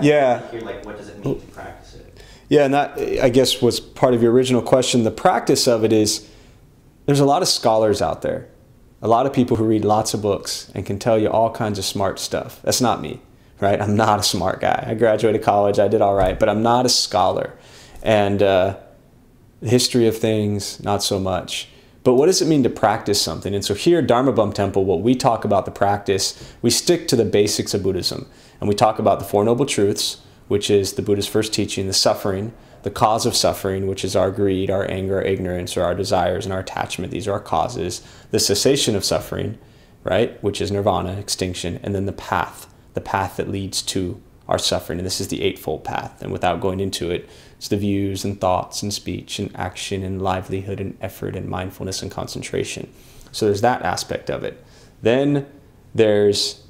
Yeah. Hear, like, what does it mean to practice it? Yeah, and that, I guess, was part of your original question. The practice of it is, there's a lot of scholars out there, a lot of people who read lots of books and can tell you all kinds of smart stuff. That's not me, right? I'm not a smart guy. I graduated college, I did all right, but I'm not a scholar. And the history of things, not so much. But what does it mean to practice something? And so here at Dharma Bum Temple, what we talk about the practice, we stick to the basics of Buddhism. And we talk about the Four Noble Truths, which is the Buddha's first teaching, the suffering, the cause of suffering, which is our greed, our anger, our ignorance, or our desires and our attachment. These are our causes. The cessation of suffering, right, which is nirvana, extinction, and then the path that leads to our suffering. And this is the Eightfold Path. And without going into it, it's the views and thoughts and speech and action and livelihood and effort and mindfulness and concentration. So there's that aspect of it. Then there's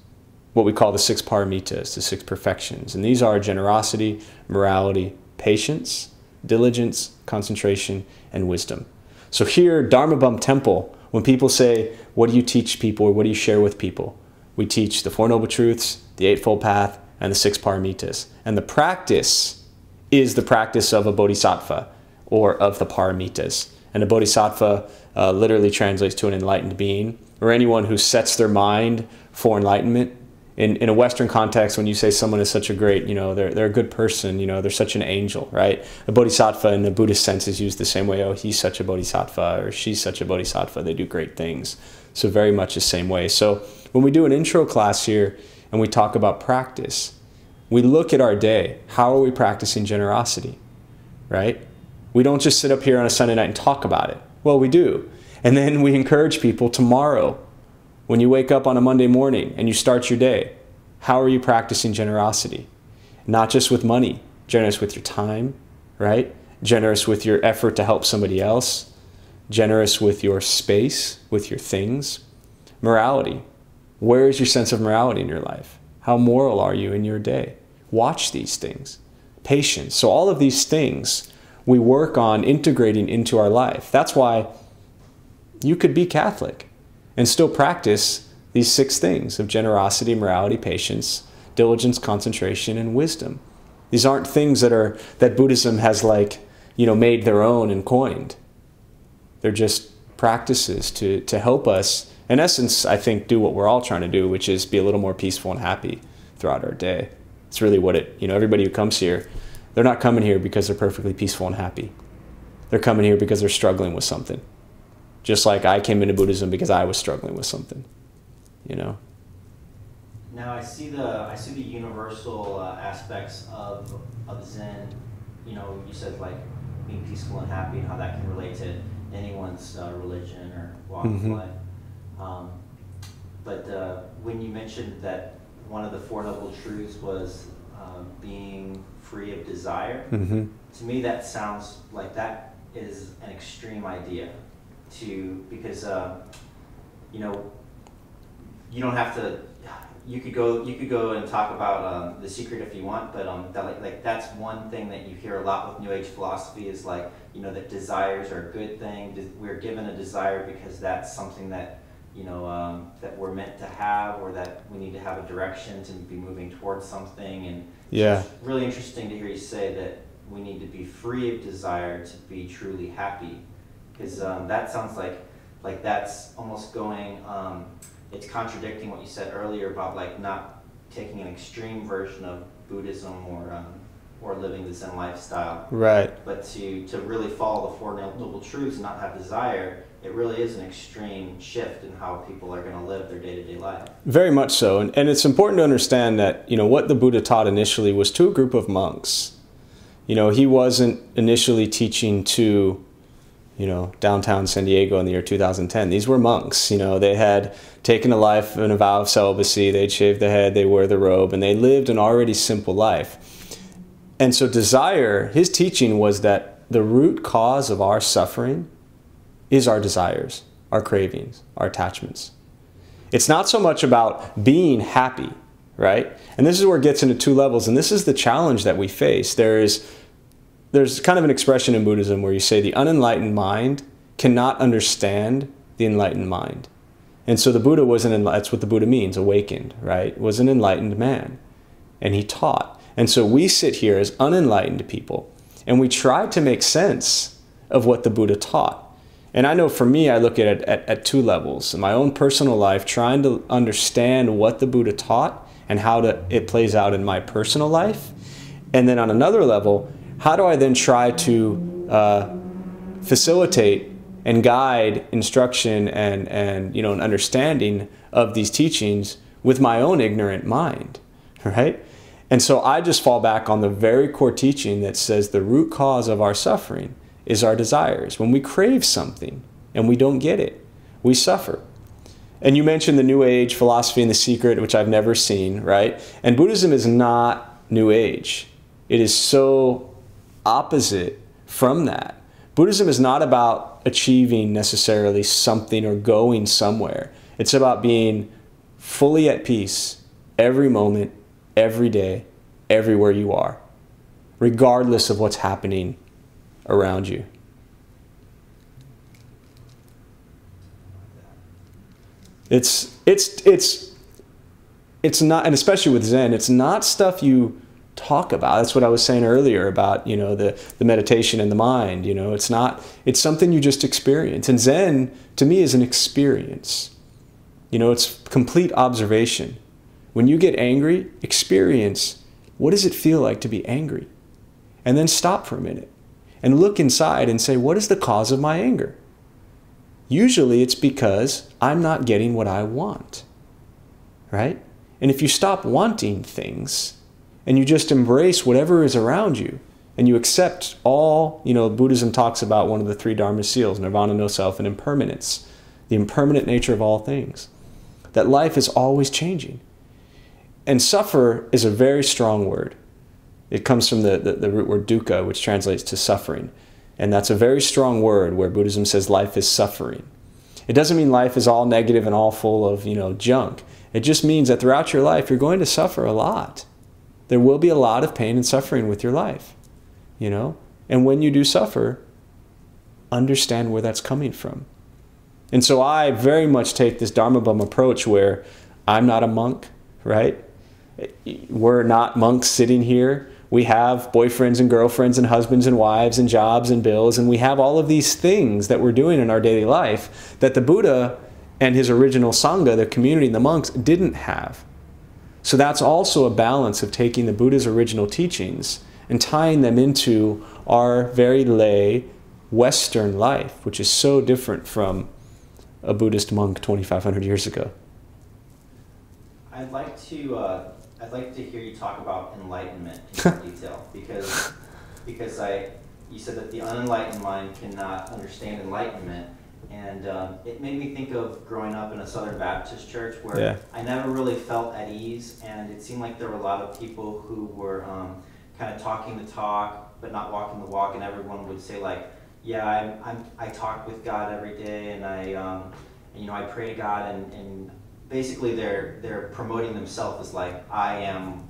what we call the six paramitas, the six perfections. And these are generosity, morality, patience, diligence, concentration, and wisdom. So here, Dharma Bum Temple, when people say, what do you teach people or what do you share with people? We teach the Four Noble Truths, the Eightfold Path, and the six paramitas. And the practice is the practice of a bodhisattva or of the paramitas. And a bodhisattva literally translates to an enlightened being, or anyone who sets their mind for enlightenment. In a Western context, when you say someone is such a great, they're a good person, they're such an angel, right? A bodhisattva in the Buddhist sense is used the same way. Oh, he's such a bodhisattva or she's such a bodhisattva. They do great things. So very much the same way. So when we do an intro class here and we talk about practice, we look at our day. How are we practicing generosity, right? We don't just sit up here on a Sunday night and talk about it. Well, we do. And then we encourage people tomorrow, when you wake up on a Monday morning and you start your day, how are you practicing generosity? Not just with money, generous with your time, right? Generous with your effort to help somebody else, generous with your space, with your things. Morality. Where is your sense of morality in your life? How moral are you in your day? Watch these things. Patience. So all of these things we work on integrating into our life. That's why you could be Catholic and still practice these six things of generosity, morality, patience, diligence, concentration, and wisdom. These aren't things that Buddhism has made their own and coined. They're just practices to help us, in essence, I think, do what we're all trying to do, which is be a little more peaceful and happy throughout our day. It's really what everybody who comes here, they're not coming here because they're perfectly peaceful and happy. They're coming here because they're struggling with something. Just like I came into Buddhism because I was struggling with something, Now I see the universal aspects of Zen. You said like being peaceful and happy and how that can relate to anyone's religion or walk of life. But when you mentioned that one of the Four Noble Truths was being free of desire, to me that sounds like that is an extreme idea. Because you don't have to. You could go and talk about The Secret if you want, but that's one thing that you hear a lot with New Age philosophy is that desires are a good thing. We're given a desire because that's something that that we're meant to have, or that we need to have a direction to be moving towards something. And yeah, it's really interesting to hear you say that we need to be free of desire to be truly happy. Because that sounds like that's almost going, it's contradicting what you said earlier about not taking an extreme version of Buddhism or living the Zen lifestyle. Right. But to really follow the Four Noble Truths and not have desire, it really is an extreme shift in how people are going to live their day-to-day life. Very much so. And it's important to understand that, what the Buddha taught initially was to a group of monks. He wasn't initially teaching to downtown San Diego in the year 2010. These were monks. They had taken a life and a vow of celibacy. They'd shaved the head, they wore the robe, and they lived an already simple life. And so desire, his teaching was that the root cause of our suffering is our desires, our cravings, our attachments. It's not so much about being happy, right? And this is where it gets into two levels, and this is the challenge that we face. There's kind of an expression in Buddhism where you say the unenlightened mind cannot understand the enlightened mind. And so the Buddha that's what the Buddha means, awakened, right? Was an enlightened man. And he taught. And so we sit here as unenlightened people, and we try to make sense of what the Buddha taught. And I know for me, I look at it at two levels. In my own personal life, trying to understand what the Buddha taught and how it plays out in my personal life. And then on another level, how do I then try to facilitate and guide instruction and an understanding of these teachings with my own ignorant mind, right? And so I just fall back on the very core teaching that says the root cause of our suffering is our desires. When we crave something and we don't get it, we suffer. And you mentioned the New Age philosophy and The Secret, which I've never seen, right? And Buddhism is not New Age. It is so opposite from that. Buddhism is not about achieving necessarily something or going somewhere. It's about being fully at peace every moment, every day, everywhere you are, regardless of what's happening around you. It's not, and especially with Zen, it's not stuff you talk about. That's what I was saying earlier about, the meditation and the mind, it's something you just experience. And Zen to me is an experience. It's complete observation. When you get angry, experience, what does it feel like to be angry? And then stop for a minute and look inside and say, what is the cause of my anger? Usually it's because I'm not getting what I want, right? And if you stop wanting things and you just embrace whatever is around you and you accept all, Buddhism talks about one of the three Dharma seals, nirvana, no self, and impermanence, the impermanent nature of all things, that life is always changing. And suffer is a very strong word. It comes from the root word dukkha, which translates to suffering. And that's a very strong word where Buddhism says life is suffering. It doesn't mean life is all negative and all full of, junk. It just means that throughout your life, you're going to suffer a lot. There will be a lot of pain and suffering with your life, And when you do suffer, understand where that's coming from. And so I very much take this Dharma Bum approach where I'm not a monk, right? We're not monks sitting here. We have boyfriends and girlfriends and husbands and wives and jobs and bills, and we have all of these things that we're doing in our daily life that the Buddha and his original Sangha, the community and the monks, didn't have. So that's also a balance of taking the Buddha's original teachings and tying them into our very lay Western life, which is so different from a Buddhist monk 2,500 years ago. I'd like to hear you talk about enlightenment in more detail, because you said that the unenlightened mind cannot understand enlightenment, and it made me think of growing up in a Southern Baptist church where I never really felt at ease, and it seemed like there were a lot of people who were kind of talking the talk but not walking the walk, and everyone would say like, yeah, I talk with God every day, and I pray to God, and basically they're promoting themselves as like, I am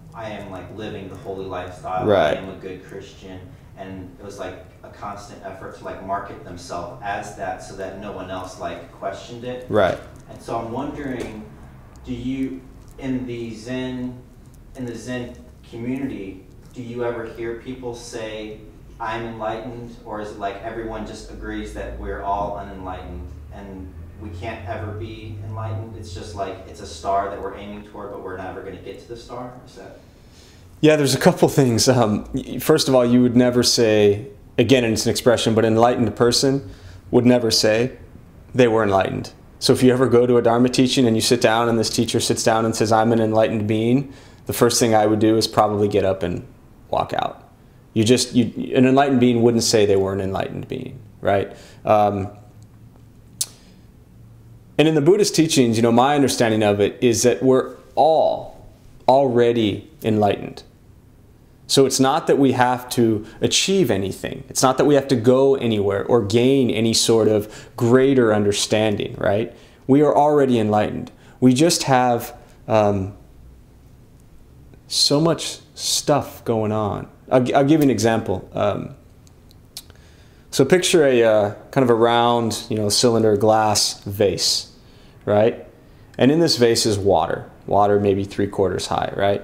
like living the holy lifestyle, right. I am a good Christian, and it was like a constant effort to like market themselves as that so that no one else like questioned it. Right. And so I'm wondering, do you, in the Zen community, do you ever hear people say, I'm enlightened, or is it like everyone just agrees that we're all unenlightened and we can't ever be enlightened? It's just like it's a star that we're aiming toward, but we're never going to get to the star? Is that? Yeah, there's a couple things. First of all, you would never say, again, it's an expression, but an enlightened person would never say they were enlightened. So if you ever go to a Dharma teaching and you sit down and this teacher sits down and says, I'm an enlightened being, the first thing I would do is probably get up and walk out. An enlightened being wouldn't say they were an enlightened being, right? And in the Buddhist teachings, my understanding of it is that we're all already enlightened. So it's not that we have to achieve anything. It's not that we have to go anywhere or gain any sort of greater understanding, right? We are already enlightened. We just have so much stuff going on. I'll give you an example. So picture a kind of a round, cylinder glass vase, right? And in this vase is water maybe 3/4 high, right?